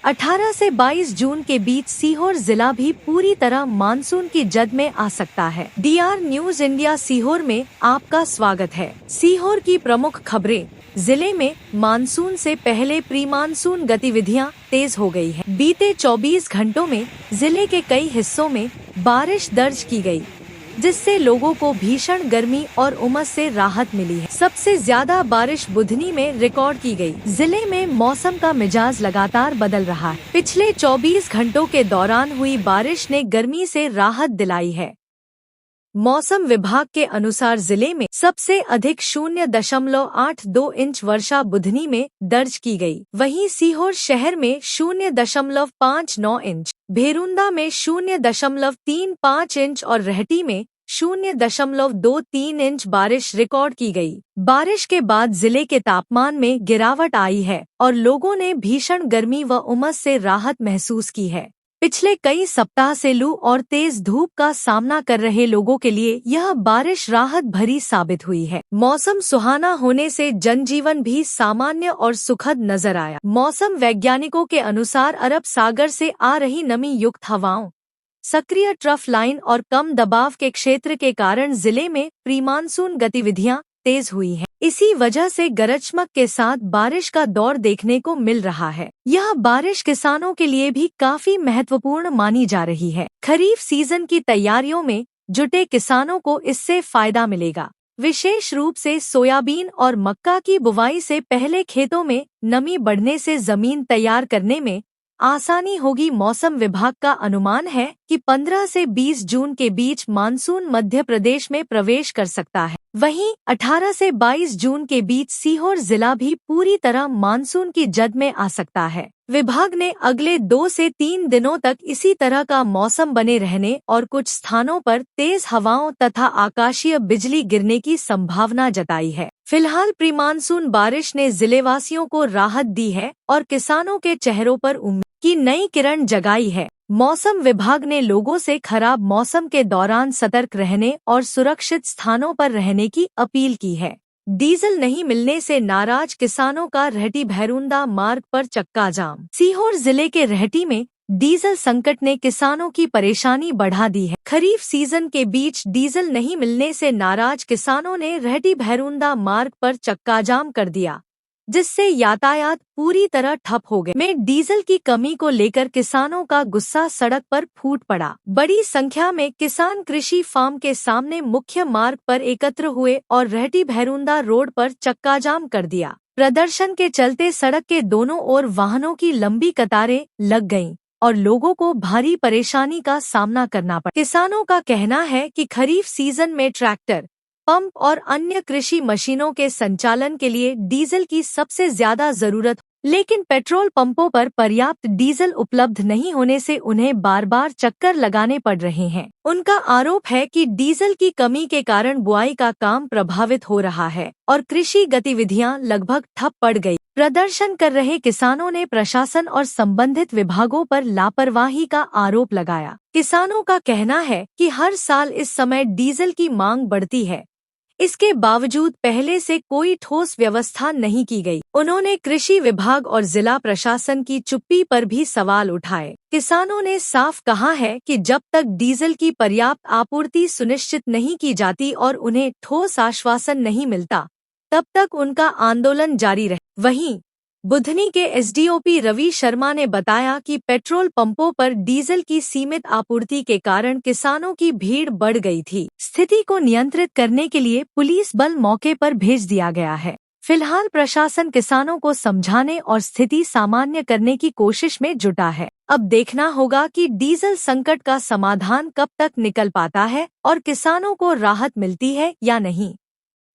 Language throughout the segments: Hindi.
18 से 22 जून के बीच सीहोर जिला भी पूरी तरह मानसून की जद में आ सकता है। DR न्यूज इंडिया सीहोर में आपका स्वागत है। सीहोर की प्रमुख खबरें। जिले में मानसून से पहले प्री मानसून गतिविधियां तेज हो गई है। बीते 24 घंटों में जिले के कई हिस्सों में बारिश दर्ज की गई, जिससे लोगों को भीषण गर्मी और उमस से राहत मिली है। सबसे ज्यादा बारिश बुधनी में रिकॉर्ड की गई। जिले में मौसम का मिजाज लगातार बदल रहा है। पिछले 24 घंटों के दौरान हुई बारिश ने गर्मी से राहत दिलाई है। मौसम विभाग के अनुसार जिले में सबसे अधिक 0.82 इंच वर्षा बुधनी में दर्ज की गई। वहीं सीहोर शहर में 0.59 इंच, भेरुंदा में 0.35 इंच और रहटी में 0.23 इंच बारिश रिकॉर्ड की गई। बारिश के बाद जिले के तापमान में गिरावट आई है और लोगों ने भीषण गर्मी व उमस से राहत महसूस की है। पिछले कई सप्ताह से लू और तेज धूप का सामना कर रहे लोगों के लिए यह बारिश राहत भरी साबित हुई है। मौसम सुहाना होने से जनजीवन भी सामान्य और सुखद नजर आया। मौसम वैज्ञानिकों के अनुसार अरब सागर से आ रही नमी युक्त हवाओं, सक्रिय ट्रफ लाइन और कम दबाव के क्षेत्र के कारण जिले में प्री मानसून गतिविधियां तेज हुई हैं। इसी वजह से गरज चमक के साथ बारिश का दौर देखने को मिल रहा है। यह बारिश किसानों के लिए भी काफी महत्वपूर्ण मानी जा रही है। खरीफ सीजन की तैयारियों में जुटे किसानों को इससे फायदा मिलेगा। विशेष रूप से सोयाबीन और मक्का की बुवाई से पहले खेतों में नमी बढ़ने से जमीन तैयार करने में आसानी होगी। मौसम विभाग का अनुमान है कि 15 से 20 जून के बीच मानसून मध्य प्रदेश में प्रवेश कर सकता है। वहीं 18 से 22 जून के बीच सीहोर जिला भी पूरी तरह मानसून की जद में आ सकता है। विभाग ने अगले 2 से 3 दिनों तक इसी तरह का मौसम बने रहने और कुछ स्थानों पर तेज हवाओं तथा आकाशीय बिजली गिरने की संभावना जताई है। फिलहाल प्री मानसून बारिश ने जिलेवासियों को राहत दी है और किसानों के चेहरों पर उम्मीद की नई किरण जगाई है। मौसम विभाग ने लोगों से खराब मौसम के दौरान सतर्क रहने और सुरक्षित स्थानों पर रहने की अपील की है। डीजल नहीं मिलने से नाराज किसानों का रहटी भेरुंदा मार्ग पर चक्का जाम। सीहोर जिले के रहटी में डीजल संकट ने किसानों की परेशानी बढ़ा दी है। खरीफ सीजन के बीच डीजल नहीं मिलने से नाराज किसानों ने रहटी भेरुंदा मार्ग पर चक्का जाम कर दिया, जिससे यातायात पूरी तरह ठप हो गए। में डीजल की कमी को लेकर किसानों का गुस्सा सड़क पर फूट पड़ा। बड़ी संख्या में किसान कृषि फार्म के सामने मुख्य मार्ग पर एकत्र हुए और रहटी भेरुंदा रोड पर चक्का जाम कर दिया। प्रदर्शन के चलते सड़क के दोनों ओर वाहनों की लंबी कतारें लग गईं और लोगों को भारी परेशानी का सामना करना पड़ा। किसानों का कहना है कि खरीफ सीजन में ट्रैक्टर, पंप और अन्य कृषि मशीनों के संचालन के लिए डीजल की सबसे ज्यादा जरूरत, लेकिन पेट्रोल पंपों पर पर्याप्त डीजल उपलब्ध नहीं होने से उन्हें बार बार चक्कर लगाने पड़ रहे हैं। उनका आरोप है कि डीजल की कमी के कारण बुआई का काम प्रभावित हो रहा है और कृषि गतिविधियां लगभग ठप पड़ गई। प्रदर्शन कर रहे किसानों ने प्रशासन और संबंधित विभागों पर लापरवाही का आरोप लगाया। किसानों का कहना है कि हर साल इस समय डीजल की मांग बढ़ती है, इसके बावजूद पहले से कोई ठोस व्यवस्था नहीं की गई। उन्होंने कृषि विभाग और जिला प्रशासन की चुप्पी पर भी सवाल उठाए। किसानों ने साफ कहा है कि जब तक डीजल की पर्याप्त आपूर्ति सुनिश्चित नहीं की जाती और उन्हें ठोस आश्वासन नहीं मिलता, तब तक उनका आंदोलन जारी रहे। वहीं बुधनी के एसडीओपी रवि शर्मा ने बताया कि पेट्रोल पंपों पर डीजल की सीमित आपूर्ति के कारण किसानों की भीड़ बढ़ गई थी। स्थिति को नियंत्रित करने के लिए पुलिस बल मौके पर भेज दिया गया है। फिलहाल प्रशासन किसानों को समझाने और स्थिति सामान्य करने की कोशिश में जुटा है। अब देखना होगा कि डीजल संकट का समाधान कब तक निकल पाता है और किसानों को राहत मिलती है या नहीं।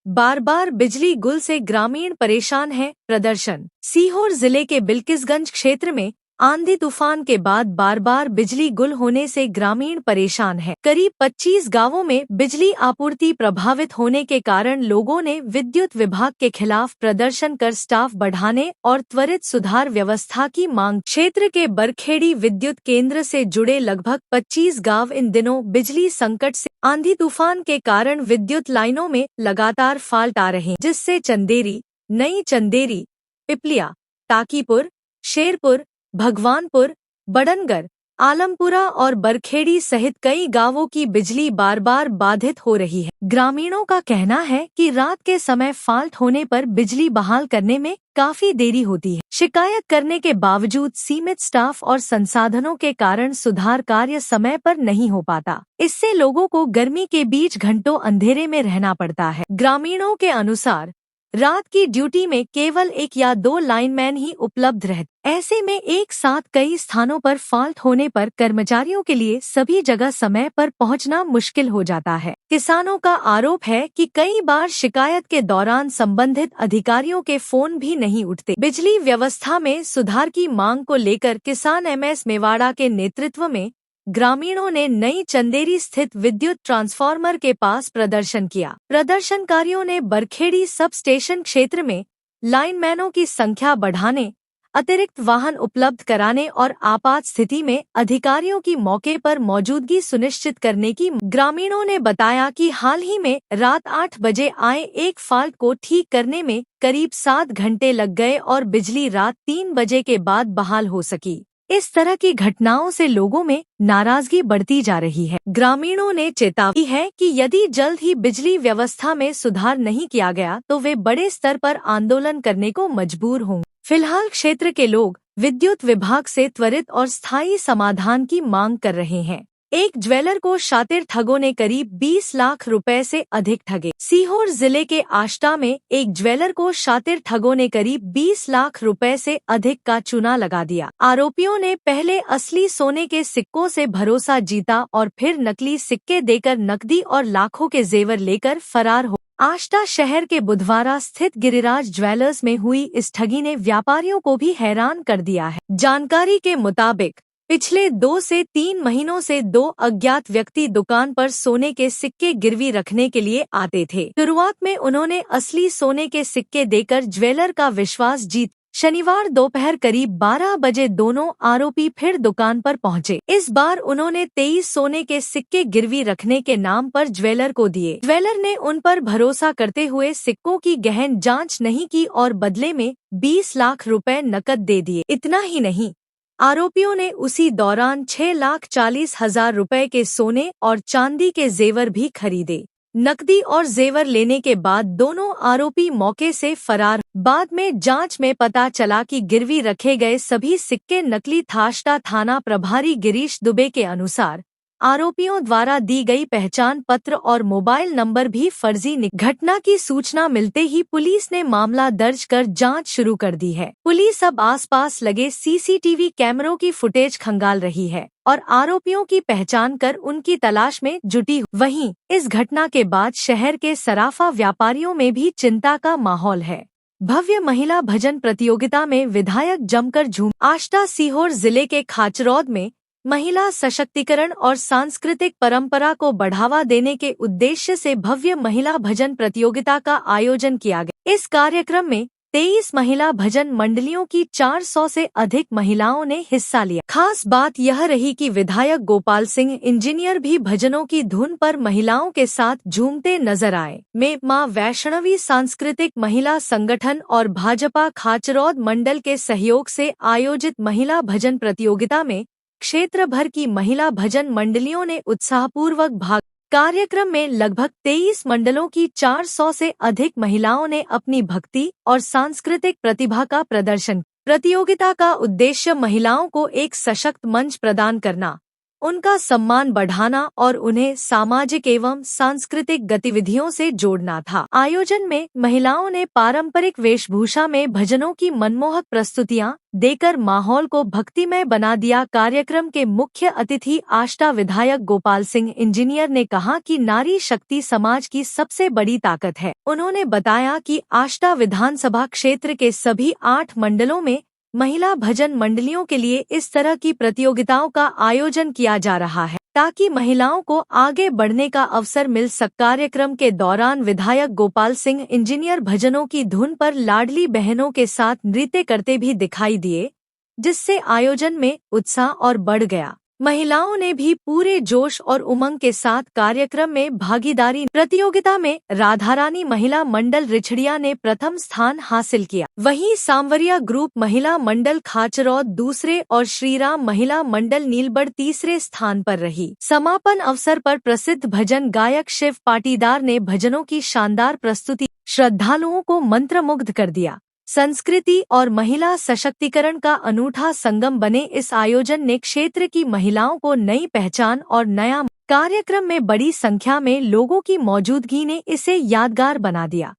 बार बार बिजली गुल से ग्रामीण परेशान है। प्रदर्शन। सीहोर जिले के बिल्किसगंज क्षेत्र में आंधी तूफान के बाद बार बार बिजली गुल होने से ग्रामीण परेशान है। करीब 25 गांवों में बिजली आपूर्ति प्रभावित होने के कारण लोगों ने विद्युत विभाग के खिलाफ प्रदर्शन कर स्टाफ बढ़ाने और त्वरित सुधार व्यवस्था की मांग। क्षेत्र के बरखेड़ी विद्युत केंद्र से जुड़े लगभग 25 गांव इन दिनों बिजली संकट से आंधी तूफान के कारण विद्युत लाइनों में लगातार फाल्ट आ रहे हैं, जिससे चंदेरी, नई चंदेरी, पिपलिया, ताकीपुर, शेरपुर, भगवानपुर, बड़नगर, आलमपुरा और बरखेड़ी सहित कई गांवों की बिजली बार बार बाधित हो रही है। ग्रामीणों का कहना है कि रात के समय फॉल्ट होने पर बिजली बहाल करने में काफी देरी होती है। शिकायत करने के बावजूद सीमित स्टाफ और संसाधनों के कारण सुधार कार्य समय पर नहीं हो पाता। इससे लोगों को गर्मी के बीच घंटों अंधेरे में रहना पड़ता है। ग्रामीणों के अनुसार रात की ड्यूटी में केवल 1 या 2 लाइनमैन ही उपलब्ध रहते। ऐसे में एक साथ कई स्थानों पर फॉल्ट होने पर कर्मचारियों के लिए सभी जगह समय पर पहुंचना मुश्किल हो जाता है। किसानों का आरोप है कि कई बार शिकायत के दौरान संबंधित अधिकारियों के फोन भी नहीं उठते। बिजली व्यवस्था में सुधार की मांग को लेकर किसान MS मेवाड़ा के नेतृत्व में ग्रामीणों ने नई चंदेरी स्थित विद्युत ट्रांसफार्मर के पास प्रदर्शन किया। प्रदर्शनकारियों ने बरखेड़ी सब स्टेशन क्षेत्र में लाइनमैनों की संख्या बढ़ाने, अतिरिक्त वाहन उपलब्ध कराने और आपात स्थिति में अधिकारियों की मौके पर मौजूदगी सुनिश्चित करने की। ग्रामीणों ने बताया कि हाल ही में रात 8 बजे आए एक फॉल्ट को ठीक करने में करीब 7 घंटे लग गए और बिजली रात 3 बजे के बाद बहाल हो सकी। इस तरह की घटनाओं से लोगों में नाराजगी बढ़ती जा रही है। ग्रामीणों ने चेतावनी है कि यदि जल्द ही बिजली व्यवस्था में सुधार नहीं किया गया तो वे बड़े स्तर पर आंदोलन करने को मजबूर होंगे। फिलहाल क्षेत्र के लोग विद्युत विभाग से त्वरित और स्थायी समाधान की मांग कर रहे हैं। एक ज्वेलर को शातिर ठगों ने करीब 20 लाख रुपए से अधिक ठगे। सीहोर जिले के आष्टा में एक ज्वेलर को शातिर ठगों ने करीब 20 लाख रुपए से अधिक का चूना लगा दिया। आरोपियों ने पहले असली सोने के सिक्कों से भरोसा जीता और फिर नकली सिक्के देकर नकदी और लाखों के जेवर लेकर फरार हो। आष्टा शहर के बुधवारा स्थित गिरिराज ज्वेलर्स में हुई इस ठगी ने व्यापारियों को भी हैरान कर दिया है। जानकारी के मुताबिक पिछले 2 से 3 महीनों से 2 अज्ञात व्यक्ति दुकान पर सोने के सिक्के गिरवी रखने के लिए आते थे। शुरुआत में उन्होंने असली सोने के सिक्के देकर ज्वेलर का विश्वास जीत। शनिवार दोपहर करीब 12 बजे दोनों आरोपी फिर दुकान पर पहुंचे। इस बार उन्होंने 23 सोने के सिक्के गिरवी रखने के नाम पर ज्वेलर को दिए। ज्वेलर ने उन पर भरोसा करते हुए सिक्कों की गहन जांच नहीं की और बदले में 20 लाख रुपए नकद दे दिए। इतना ही नहीं, आरोपियों ने उसी दौरान 6,40,000 रुपए के सोने और चांदी के जेवर भी खरीदे। नकदी और जेवर लेने के बाद दोनों आरोपी मौके से फरार। बाद में जांच में पता चला कि गिरवी रखे गए सभी सिक्के नकली। आष्टा थाना प्रभारी गिरीश दुबे के अनुसार आरोपियों द्वारा दी गई पहचान पत्र और मोबाइल नंबर भी फर्जी निकले। घटना की सूचना मिलते ही पुलिस ने मामला दर्ज कर जांच शुरू कर दी है। पुलिस अब आसपास लगे CCTV कैमरों की फुटेज खंगाल रही है और आरोपियों की पहचान कर उनकी तलाश में जुटी। वहीं इस घटना के बाद शहर के सराफा व्यापारियों में भी चिंता का माहौल है। भव्य महिला भजन प्रतियोगिता में विधायक जमकर झूम। आष्टा सीहोर जिले के खाचरौद में महिला सशक्तिकरण और सांस्कृतिक परंपरा को बढ़ावा देने के उद्देश्य से भव्य महिला भजन प्रतियोगिता का आयोजन किया गया। इस कार्यक्रम में 23 महिला भजन मंडलियों की 400 से अधिक महिलाओं ने हिस्सा लिया। खास बात यह रही कि विधायक गोपाल सिंह इंजीनियर भी भजनों की धुन पर महिलाओं के साथ झूमते नजर आए। में मां वैष्णवी सांस्कृतिक महिला संगठन और भाजपा खाचरौद मंडल के सहयोग से आयोजित महिला भजन प्रतियोगिता में क्षेत्र भर की महिला भजन मंडलियों ने उत्साहपूर्वक भाग। कार्यक्रम में लगभग 23 मंडलों की 400 से अधिक महिलाओं ने अपनी भक्ति और सांस्कृतिक प्रतिभा का प्रदर्शन। प्रतियोगिता का उद्देश्य महिलाओं को एक सशक्त मंच प्रदान करना, उनका सम्मान बढ़ाना और उन्हें सामाजिक एवं सांस्कृतिक गतिविधियों से जोड़ना था। आयोजन में महिलाओं ने पारंपरिक वेशभूषा में भजनों की मनमोहक प्रस्तुतियां देकर माहौल को भक्तिमय बना दिया। कार्यक्रम के मुख्य अतिथि आष्टा विधायक गोपाल सिंह इंजीनियर ने कहा कि नारी शक्ति समाज की सबसे बड़ी ताकत है। उन्होंने बताया कि आष्टा विधानसभा क्षेत्र के सभी 8 मंडलों में महिला भजन मंडलियों के लिए इस तरह की प्रतियोगिताओं का आयोजन किया जा रहा है ताकि महिलाओं को आगे बढ़ने का अवसर मिल सके। कार्यक्रम के दौरान विधायक गोपाल सिंह इंजीनियर भजनों की धुन पर लाडली बहनों के साथ नृत्य करते भी दिखाई दिए, जिससे आयोजन में उत्साह और बढ़ गया। महिलाओं ने भी पूरे जोश और उमंग के साथ कार्यक्रम में भागीदारी। प्रतियोगिता में राधारानी महिला मंडल रिछड़िया ने प्रथम स्थान हासिल किया। वहीं सांवरिया ग्रुप महिला मंडल खाचरौद दूसरे और श्रीराम महिला मंडल नीलबढ़ तीसरे स्थान पर रही। समापन अवसर पर प्रसिद्ध भजन गायक शिव पाटीदार ने भजनों की शानदार प्रस्तुति श्रद्धालुओं को मंत्रमुग्ध कर दिया। संस्कृति और महिला सशक्तिकरण का अनूठा संगम बने इस आयोजन ने क्षेत्र की महिलाओं को नई पहचान और नया कार्यक्रम में बड़ी संख्या में लोगों की मौजूदगी ने इसे यादगार बना दिया।